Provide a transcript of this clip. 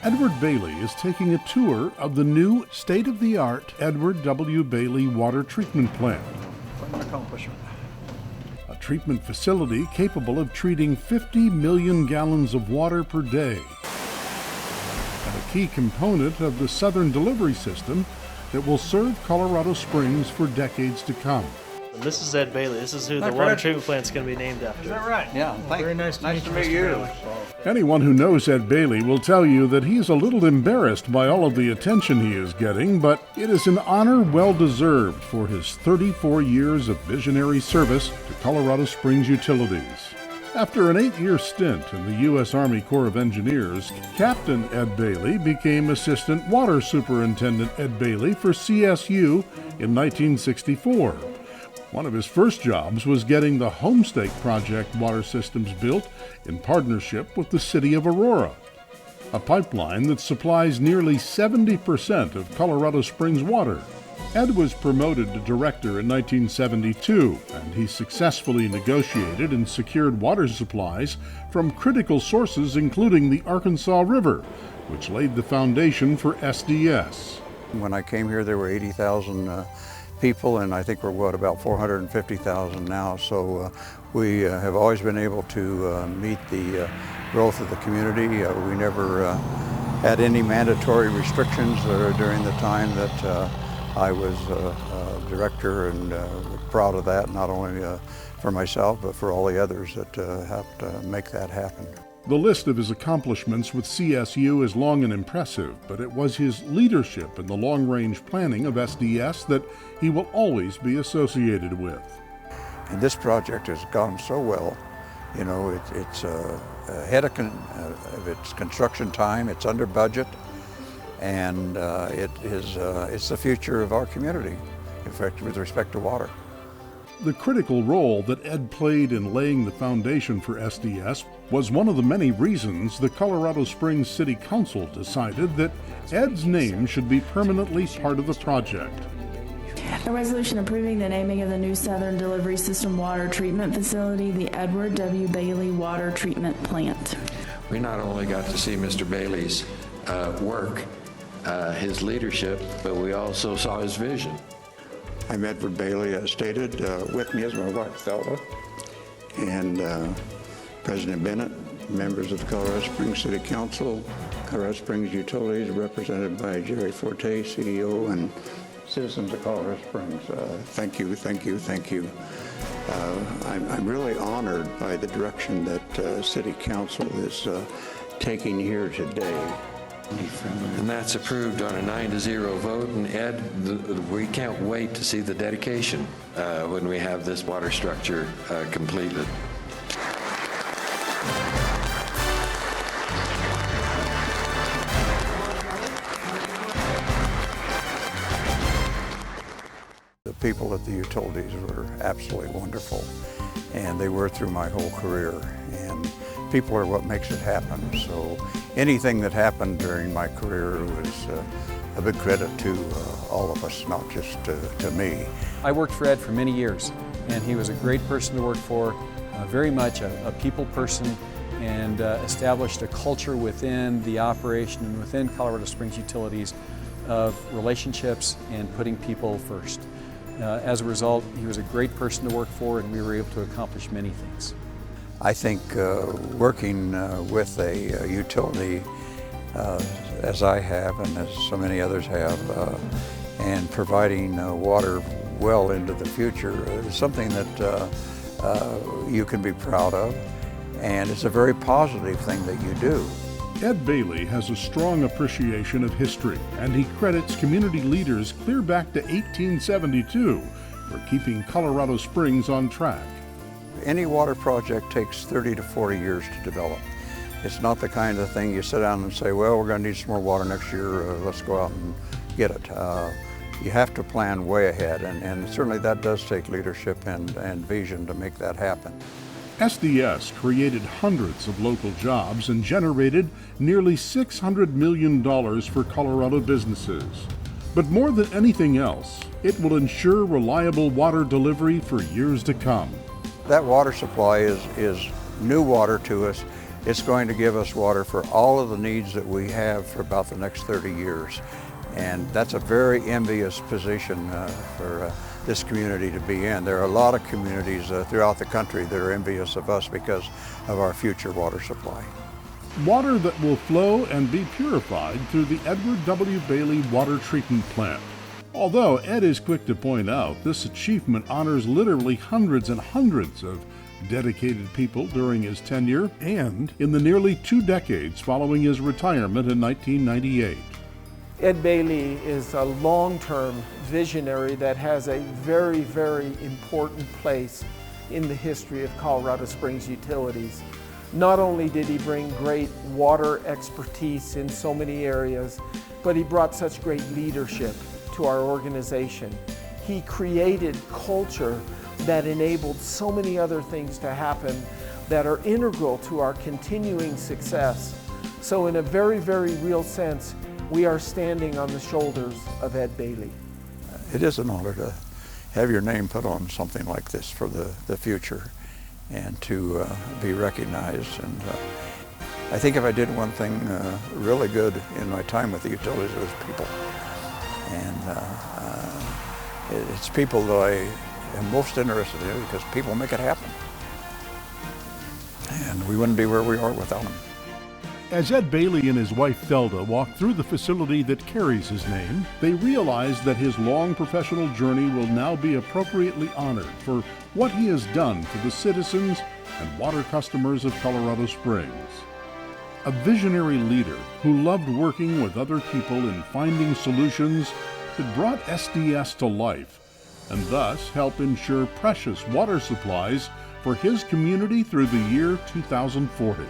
Edward Bailey is taking a tour of the new state-of-the-art Edward W. Bailey Water Treatment Plant. What an accomplishment. A treatment facility capable of treating 50 million gallons of water per day. And a key component of the Southern Delivery System that will serve Colorado Springs for decades to come. And this is Ed Bailey. This is who Hi, the water Fred. treatment plant's going to be named after. Is that right? Yeah, thanks. Very nice to meet meet you. you. Mr. Bailey. Anyone who knows Ed Bailey will tell you that he's a little embarrassed by all of the attention he is getting, but it is an honor well deserved for his 34 years of visionary service to Colorado Springs Utilities. After an 8-year stint in the U.S. Army Corps of Engineers, Captain Ed Bailey became Assistant Water Superintendent Ed Bailey for CSU in 1964. One of his first jobs was getting the Homestake Project water systems built in partnership with the city of Aurora, a pipeline that supplies nearly 70% of Colorado Springs water. Ed was promoted to director in 1972, and he successfully negotiated and secured water supplies from critical sources including the Arkansas River, which laid the foundation for SDS. When I came here, there were 80,000 people, and I think we're about 450,000 now. So we have always been able to meet the growth of the community. We never had any mandatory restrictions during the time that I was director, and proud of that, not only for myself, but for all the others that helped make that happen. The list of his accomplishments with CSU is long and impressive, but it was his leadership in the long-range planning of SDS that he will always be associated with. And this project has gone so well. You know, it's ahead of its construction time. It's under budget, and it's the future of our community, in fact, with respect to water. The critical role that Ed played in laying the foundation for SDS was one of the many reasons the Colorado Springs City Council decided that Ed's name should be permanently part of the project. A resolution approving the naming of the new Southern Delivery System water treatment facility, the Edward W. Bailey Water Treatment Plant. We not only got to see Mr. Bailey's work, his leadership, but we also saw his vision. I'm Edward Bailey, as stated. With me is my wife, Thelma, and President Bennett, members of the Colorado Springs City Council, Colorado Springs Utilities, represented by Jerry Forte, CEO, and citizens of Colorado Springs. Thank you, thank you, thank you. I'm really honored by the direction that City Council is taking here today. And that's approved on a 9-0 vote. And Ed, we can't wait to see the dedication when we have this water structure completed. The people at the utilities were absolutely wonderful, and they were through my whole career. And people are what makes it happen. So anything that happened during my career was a big credit to all of us, not just to me. I worked for Ed for many years, and he was a great person to work for, very much a people person, and established a culture within the operation and within Colorado Springs Utilities of relationships and putting people first. As a result, he was a great person to work for, and we were able to accomplish many things. I think working with a utility, as I have and as so many others have, and providing water well into the future is something that you can be proud of, and it's a very positive thing that you do. Ed Bailey has a strong appreciation of history, and he credits community leaders clear back to 1872 for keeping Colorado Springs on track. Any water project takes 30 to 40 years to develop. It's not the kind of thing you sit down and say, well, we're going to need some more water next year, let's go out and get it. You have to plan way ahead, and certainly that does take leadership and vision to make that happen. SDS created hundreds of local jobs and generated nearly $600 million for Colorado businesses. But more than anything else, it will ensure reliable water delivery for years to come. That water supply is new water to us. It's going to give us water for all of the needs that we have for about the next 30 years. And that's a very envious position for this community to be in. There are a lot of communities throughout the country that are envious of us because of our future water supply. Water that will flow and be purified through the Edward W. Bailey Water Treatment Plant. Although Ed is quick to point out, this achievement honors literally hundreds and hundreds of dedicated people during his tenure and in the nearly 2 decades following his retirement in 1998. Ed Bailey is a long-term visionary that has a very, very important place in the history of Colorado Springs Utilities. Not only did he bring great water expertise in so many areas, but he brought such great leadership to our organization. He created culture that enabled so many other things to happen that are integral to our continuing success. So in a very, very real sense, we are standing on the shoulders of Ed Bailey. It is an honor to have your name put on something like this for the future and to be recognized. And I think if I did one thing really good in my time with the utilities, it was people. And it's people that I am most interested in because people make it happen. And we wouldn't be where we are without them. As Ed Bailey and his wife Thelda walk through the facility that carries his name, they realize that his long professional journey will now be appropriately honored for what he has done for the citizens and water customers of Colorado Springs. A visionary leader who loved working with other people in finding solutions that brought SDS to life and thus help ensure precious water supplies for his community through the year 2040.